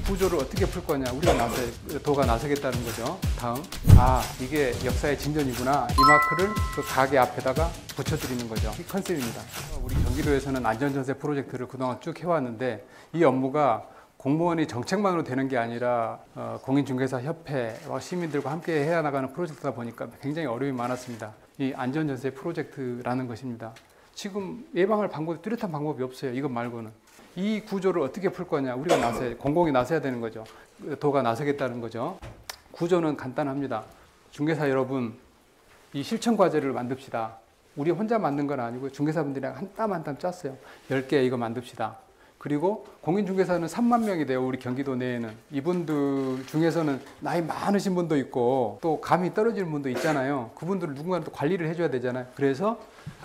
구조를 어떻게 풀 거냐, 도가 나서겠다는 거죠. 다음, 이게 역사의 진전이구나. 이 마크를 그 가게 앞에다가 붙여드리는 거죠. 이 컨셉입니다. 우리 경기도에서는 안전전세 프로젝트를 그동안 쭉 해왔는데, 이 업무가 공무원이 정책만으로 되는 게 아니라 공인중개사 협회와 시민들과 함께 해야 나가는 프로젝트다 보니까 굉장히 어려움이 많았습니다. 이 안전전세 프로젝트라는 것입니다. 지금 예방할 방법이 뚜렷한 방법이 없어요. 이것 말고는. 이 구조를 어떻게 풀 거냐, 공공이 나서야 되는 거죠. 도가 나서겠다는 거죠. 구조는 간단합니다. 중개사 여러분, 이 실천 과제를 만듭시다. 우리 혼자 만든 건 아니고 중개사분들이랑 한 땀 한 땀 짰어요. 10개 이거 만듭시다. 그리고 공인중개사는 3만 명이 돼요. 우리 경기도 내에는. 이분들 중에서는 나이 많으신 분도 있고 또 감이 떨어지는 분도 있잖아요. 그분들을 누군가 또 관리를 해줘야 되잖아요. 그래서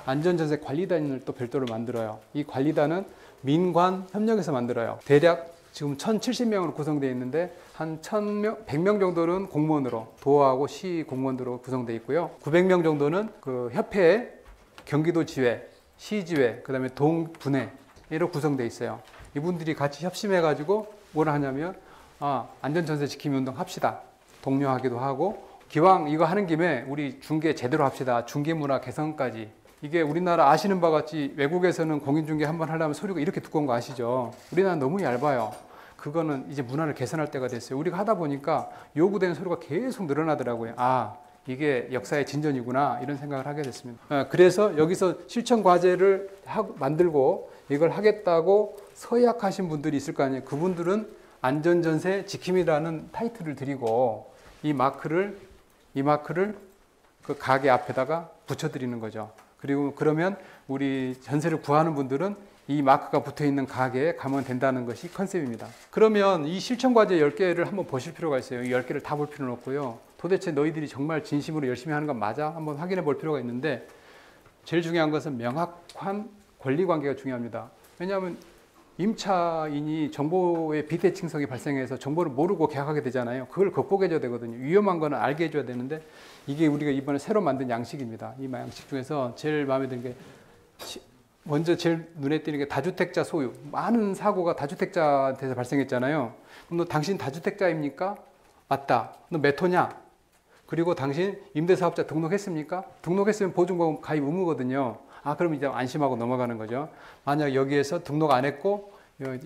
안전전세 관리단을 또 별도로 만들어요. 이 관리단은 민관 협력해서 만들어요. 대략 지금 1070명으로 구성되어 있는데 한 100명 정도는 공무원으로, 도하고 시 공무원으로 구성되어 있고요. 900명 정도는 그 협회에 경기도 지회, 시지회, 그 다음에 동분회로 구성되어 있어요. 이분들이 같이 협심해가지고 뭘 하냐면 안전전세 지킴이 운동 합시다. 독려하기도 하고, 기왕 이거 하는 김에 우리 중개 제대로 합시다. 중개문화 개선까지. 이게 우리나라 아시는 바 같이 외국에서는 공인중개 한번 하려면 서류가 이렇게 두꺼운 거 아시죠? 우리나라는 너무 얇아요. 그거는 이제 문화를 개선할 때가 됐어요. 우리가 하다 보니까 요구되는 서류가 계속 늘어나더라고요. 이게 역사의 진전이구나, 이런 생각을 하게 됐습니다. 그래서 여기서 실천 과제를 만들고 이걸 하겠다고 서약하신 분들이 있을 거 아니에요. 그분들은 안전전세 지킴이라는 타이틀을 드리고 이 마크를 그 가게 앞에다가 붙여드리는 거죠. 그리고 그러면 우리 전세를 구하는 분들은 이 마크가 붙어있는 가게에 가면 된다는 것이 컨셉입니다. 그러면 이 실천과제 10개를 한번 보실 필요가 있어요. 이 10개를 다 볼 필요는 없고요. 도대체 너희들이 정말 진심으로 열심히 하는 건 맞아? 한번 확인해 볼 필요가 있는데, 제일 중요한 것은 명확한 권리관계가 중요합니다. 왜냐하면 임차인이 정보의 비대칭성이 발생해서 정보를 모르고 계약하게 되잖아요. 그걸 극복해 줘야 되거든요. 위험한 거는 알게 해줘야 되는데, 이게 우리가 이번에 새로 만든 양식입니다. 이 양식 중에서 제일 마음에 드는 게, 먼저 제일 눈에 띄는 게 다주택자 소유. 많은 사고가 다주택자한테서 발생했잖아요. 그럼 너 당신 다주택자입니까? 맞다. 너 몇 호냐? 그리고 당신 임대사업자 등록했습니까? 등록했으면 보증보험 가입 의무거든요. 그럼 이제 안심하고 넘어가는 거죠. 만약 여기에서 등록 안 했고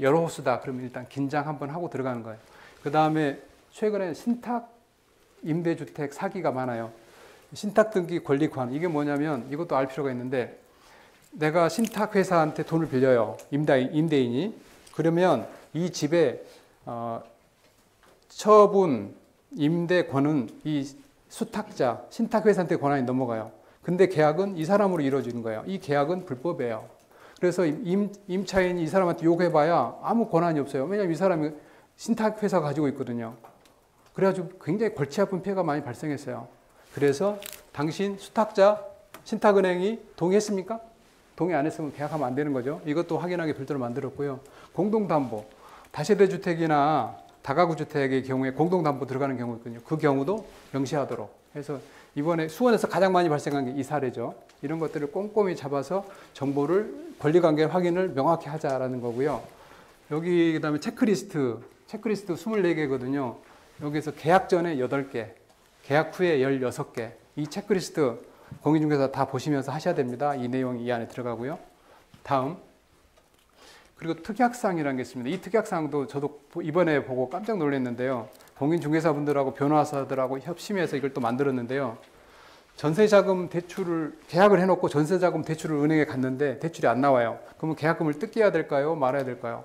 여러 호수다, 그러면 일단 긴장 한번 하고 들어가는 거예요. 그 다음에 최근에 신탁 임대주택 사기가 많아요. 신탁 등기 권리 관할. 이게 뭐냐면, 이것도 알 필요가 있는데, 내가 신탁회사한테 돈을 빌려요. 임대인이. 그러면 이 집에 처분, 임대권은 이 수탁자, 신탁회사한테 권한이 넘어가요. 근데 계약은 이 사람으로 이루어지는 거예요. 이 계약은 불법이에요. 그래서 임차인이 이 사람한테 요구해봐야 아무 권한이 없어요. 왜냐하면 이 사람이 신탁회사가 가지고 있거든요. 그래가지고 굉장히 골치 아픈 피해가 많이 발생했어요. 그래서 당신 수탁자, 신탁은행이 동의했습니까? 동의 안 했으면 계약하면 안 되는 거죠. 이것도 확인하기 별도로 만들었고요. 공동담보, 다세대 주택이나 다가구 주택의 경우에 공동담보 들어가는 경우 있거든요. 그 경우도 명시하도록 해서, 이번에 수원에서 가장 많이 발생한 게 이 사례죠. 이런 것들을 꼼꼼히 잡아서 정보를, 권리관계 확인을 명확히 하자라는 거고요. 여기 그다음에 체크리스트 24개거든요. 여기서 계약 전에 8개, 계약 후에 16개. 이 체크리스트 공인중개사 다 보시면서 하셔야 됩니다. 이 내용이 이 안에 들어가고요. 다음, 그리고 특약사항이라는 게 있습니다. 이 특약사항도 저도 이번에 보고 깜짝 놀랐는데요. 공인중개사분들하고 변호사들하고 협심해서 이걸 또 만들었는데요. 전세자금 대출을 계약을 해놓고 전세자금 대출을 은행에 갔는데 대출이 안 나와요. 그러면 계약금을 뜯겨야 될까요? 말아야 될까요?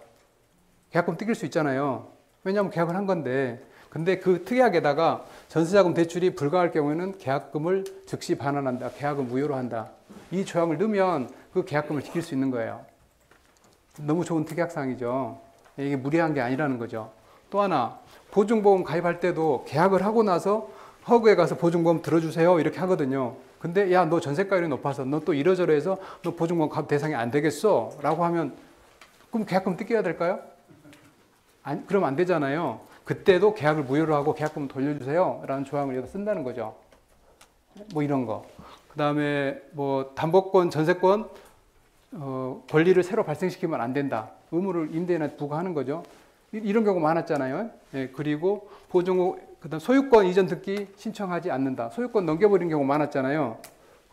계약금 뜯길 수 있잖아요. 왜냐하면 계약을 한 건데. 근데 그 특약에다가 전세자금 대출이 불가할 경우에는 계약금을 즉시 반환한다. 계약을 무효로 한다. 이 조항을 넣으면 그 계약금을 지킬 수 있는 거예요. 너무 좋은 특약사항이죠. 이게 무리한 게 아니라는 거죠. 또 하나, 보증보험 가입할 때도 계약을 하고 나서 허그에 가서 보증보험 들어주세요, 이렇게 하거든요. 근데 야, 너 전세가율이 높아서 너 또 이러저러해서 너 보증보험 가입 대상이 안 되겠어 라고 하면, 그럼 계약금 뜯겨야 될까요? 그럼 안 되잖아요. 그때도 계약을 무효로 하고 계약금 돌려주세요 라는 조항을 여기다 쓴다는 거죠. 뭐 이런 거. 그 다음에 뭐 담보권, 전세권 권리를 새로 발생시키면 안 된다. 의무를 임대인한테 부과하는 거죠. 이런 경우 많았잖아요. 예, 그리고 보증 그다음 소유권 이전 등기 신청하지 않는다. 소유권 넘겨버린 경우 많았잖아요.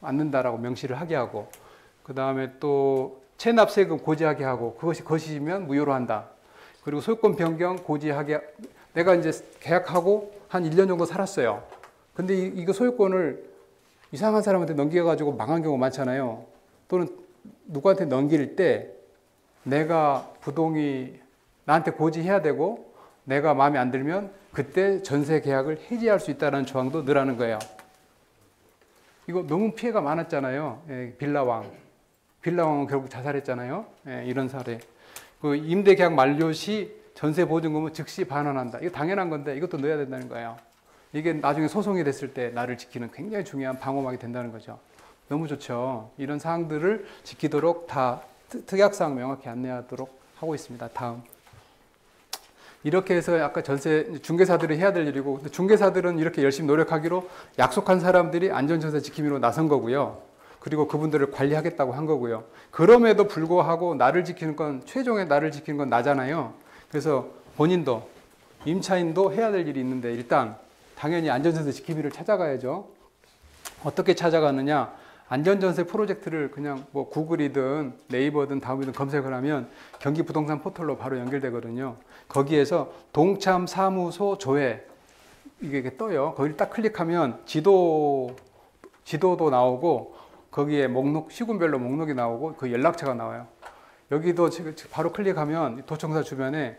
않는다라고 명시를 하게 하고, 그 다음에 또 체납세금 고지하게 하고, 그것이 거시면 무효로 한다. 그리고 소유권 변경 고지하게, 내가 이제 계약하고 한 1년 정도 살았어요. 근데 이거 소유권을 이상한 사람한테 넘겨가지고 망한 경우 많잖아요. 또는 누구한테 넘길 때 내가 부동이 나한테 고지해야 되고, 내가 마음에 안 들면 그때 전세 계약을 해지할 수 있다는 조항도 넣으라는 거예요. 이거 너무 피해가 많았잖아요. 예, 빌라왕은 결국 자살했잖아요. 예, 이런 사례. 그 임대 계약 만료 시 전세 보증금은 즉시 반환한다. 이거 당연한 건데 이것도 넣어야 된다는 거예요. 이게 나중에 소송이 됐을 때 나를 지키는 굉장히 중요한 방어막이 된다는 거죠. 너무 좋죠. 이런 사항들을 지키도록 다 특약사항 명확히 안내하도록 하고 있습니다. 다음. 이렇게 해서 아까 전세 중개사들이 해야 될 일이고, 중개사들은 이렇게 열심히 노력하기로 약속한 사람들이 안전전세 지킴이로 나선 거고요. 그리고 그분들을 관리하겠다고 한 거고요. 그럼에도 불구하고 나를 지키는 건, 최종에 나를 지키는 건 나잖아요. 그래서 본인도 임차인도 해야 될 일이 있는데, 일단 당연히 안전전세 지킴이를 찾아가야죠. 어떻게 찾아가느냐? 안전전세 프로젝트를 그냥 뭐 구글이든 네이버든 다음이든 검색을 하면 경기 부동산 포털로 바로 연결되거든요. 거기에서 동참 사무소 조회 이게 떠요. 거기를 딱 클릭하면 지도도 나오고, 거기에 목록, 시군별로 목록이 나오고 그 연락처가 나와요. 여기도 지금 바로 클릭하면 도청사 주변에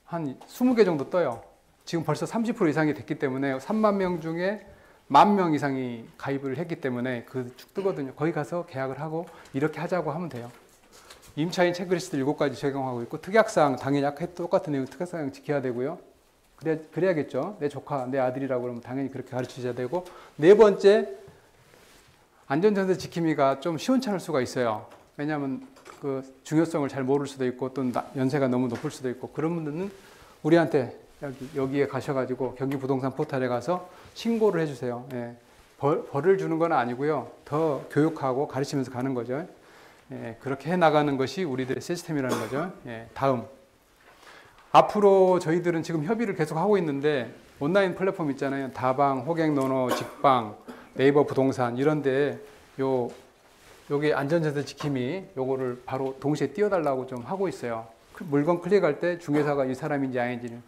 한 20개 정도 떠요. 지금 벌써 30% 이상이 됐기 때문에 3만 명 중에 10,000명 이상이 가입을 했기 때문에 그 쭉 뜨거든요. 거기 가서 계약을 하고 이렇게 하자고 하면 돼요. 임차인 체크리스트 7가지 적용하고 있고, 특약사항 당연히 아까 똑같은 내용 특약사항 지켜야 되고요. 그래야겠죠. 내 조카, 내 아들이라고 그러면 당연히 그렇게 가르치셔야 되고, 네 번째, 안전전세 지킴이가 좀 시원찮을 수가 있어요. 왜냐하면 그 중요성을 잘 모를 수도 있고, 또 연세가 너무 높을 수도 있고, 그런 분들은 우리한테 여기에 가셔가지고 경기 부동산 포털에 가서 신고를 해주세요. 예, 벌을 주는 건 아니고요. 더 교육하고 가르치면서 가는 거죠. 예, 그렇게 해나가는 것이 우리들의 시스템이라는 거죠. 예, 다음. 앞으로 저희들은 지금 협의를 계속 하고 있는데, 온라인 플랫폼 있잖아요. 다방, 호갱노노, 직방, 네이버 부동산 이런데 요게 안전전세 지킴이 요거를 바로 동시에 띄워달라고 좀 하고 있어요. 물건 클릭할 때 중개사가 이 사람인지 아닌지를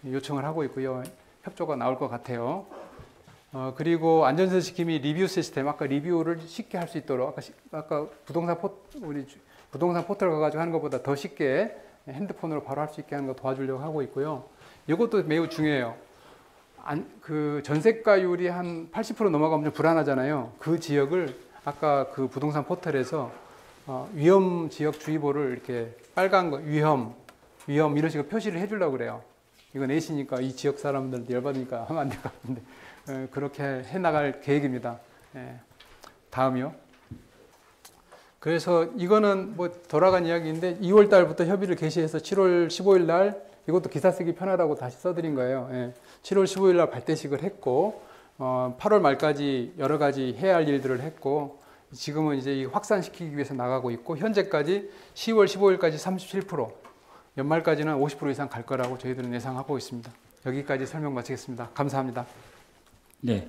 요청을 하고 있고요. 협조가 나올 것 같아요. 그리고 안전전세 지킴이 리뷰 시스템, 아까 리뷰를 쉽게 할 수 있도록, 아까 우리 부동산 포털 가가지고 하는 것보다 더 쉽게 핸드폰으로 바로 할 수 있게 하는 거 도와주려고 하고 있고요. 이것도 매우 중요해요. 그 전세가율이 한 80% 넘어가면 좀 불안하잖아요. 그 지역을 아까 그 부동산 포털에서 위험 지역 주의보를 이렇게 빨간 거, 위험 이런 식으로 표시를 해주려고 그래요. 이건 A시니까 이 지역 사람들 열받으니까 하면 안 될 것 같은데, 그렇게 해나갈 계획입니다. 예. 다음이요. 그래서 이거는 뭐 돌아간 이야기인데, 2월 달부터 협의를 개시해서 7월 15일 날, 이것도 기사 쓰기 편하다고 다시 써드린 거예요. 예. 7월 15일 날 발대식을 했고, 8월 말까지 여러 가지 해야 할 일들을 했고, 지금은 이제 확산시키기 위해서 나가고 있고, 현재까지 10월 15일까지 37%, 연말까지는 50% 이상 갈 거라고 저희들은 예상하고 있습니다. 여기까지 설명 마치겠습니다. 감사합니다. 네.